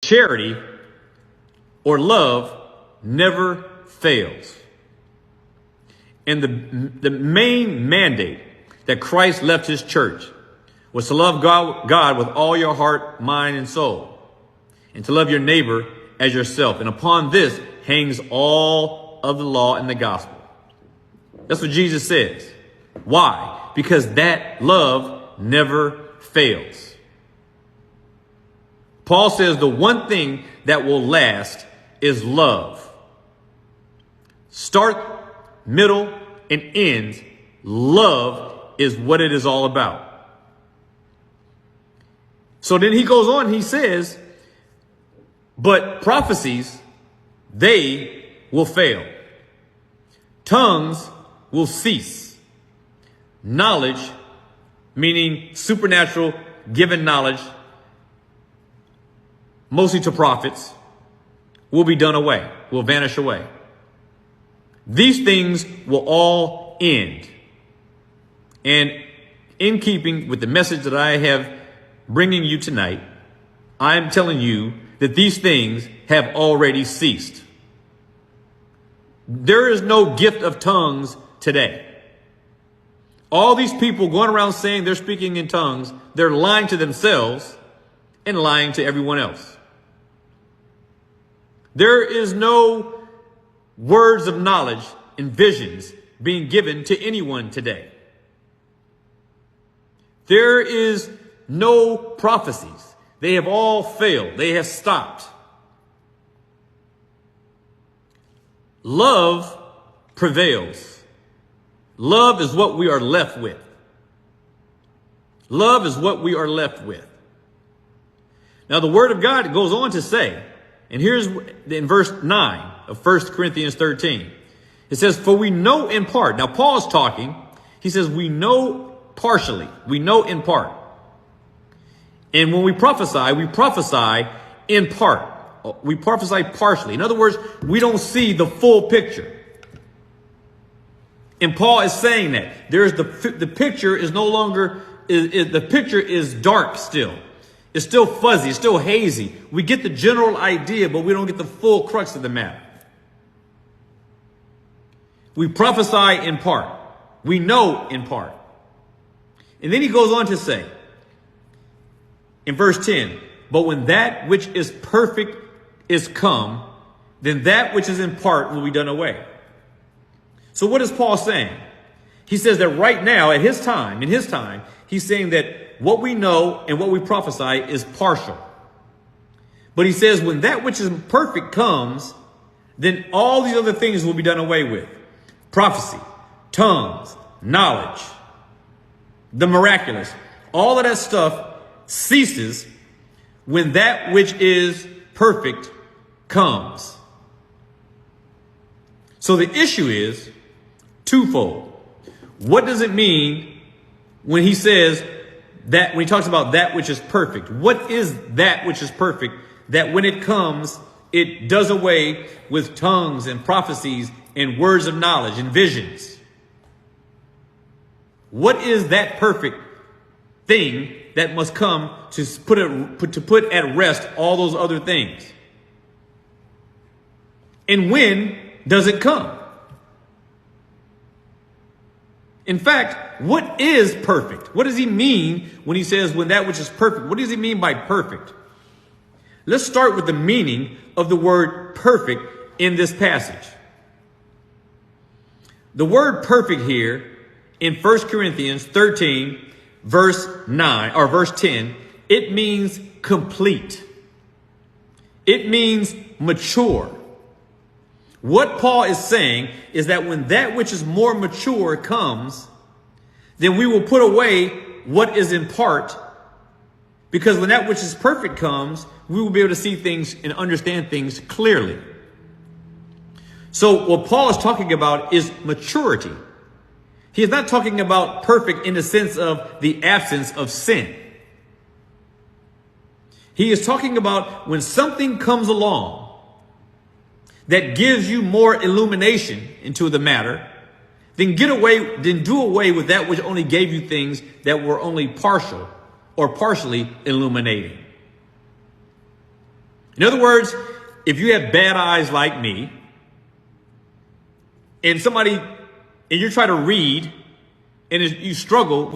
Charity or love never fails. And the main mandate that Christ left his church was to love God with all your heart, mind, and soul, and to love your neighbor as yourself. And upon this hangs all of the law and the gospel. That's what Jesus says. Why? Because that love never fails. Paul says the one thing that will last is love. Start, middle, and end. Love is what it is all about. So then he goes on, he says, but prophecies, they will fail. Tongues will cease. Knowledge, meaning supernatural given knowledge, mostly to prophets, will be done away, will vanish away. These things will all end. And in keeping with the message that I have bringing you tonight, I am telling you that these things have already ceased. There is no gift of tongues today. All these people going around saying they're speaking in tongues, they're lying to themselves and lying to everyone else. There is no words of knowledge and visions being given to anyone today. There is no prophecies. They have all failed. They have stopped. Love prevails. Love is what we are left with. Love is what we are left with. Now, the word of God goes on to say, and here's in verse 9 of 1 Corinthians 13. It says, for we know in part. Now, Paul's talking. He says, we know partially. We know in part. And when we prophesy in part. We prophesy partially. In other words, we don't see the full picture. And Paul is saying that there's the picture is no longer, the picture is dark still. It's still fuzzy. It's still hazy. We get the general idea, but we don't get the full crux of the matter. We prophesy in part. We know in part. And then he goes on to say in verse 10, but when that which is perfect is come, then that which is in part will be done away. So what is Paul saying? He says that right now in his time, he's saying that what we know and what we prophesy is partial. But he says when that which is perfect comes, then all these other things will be done away with. Prophecy, tongues, knowledge, the miraculous, all of that stuff ceases when that which is perfect comes. So the issue is twofold. What does it mean when he says that, when he talks about that which is perfect? What is that which is perfect that when it comes, it does away with tongues and prophecies and words of knowledge and visions? What is that perfect thing that must come to put at rest all those other things? And when does it come? In fact, what is perfect? What does he mean when he says when that which is perfect? What does he mean by perfect? Let's start with the meaning of the word perfect in this passage. The word perfect here in 1 Corinthians 13, verse 9 or verse 10, it means complete. It means mature. What Paul is saying is that when that which is more mature comes, then we will put away what is in part, because when that which is perfect comes, we will be able to see things and understand things clearly. So what Paul is talking about is maturity. He is not talking about perfect in the sense of the absence of sin. He is talking about when something comes along that gives you more illumination into the matter, then do away with that which only gave you things that were only partial or partially illuminating. In other words, if you have bad eyes like me, and you're trying to read, and you struggle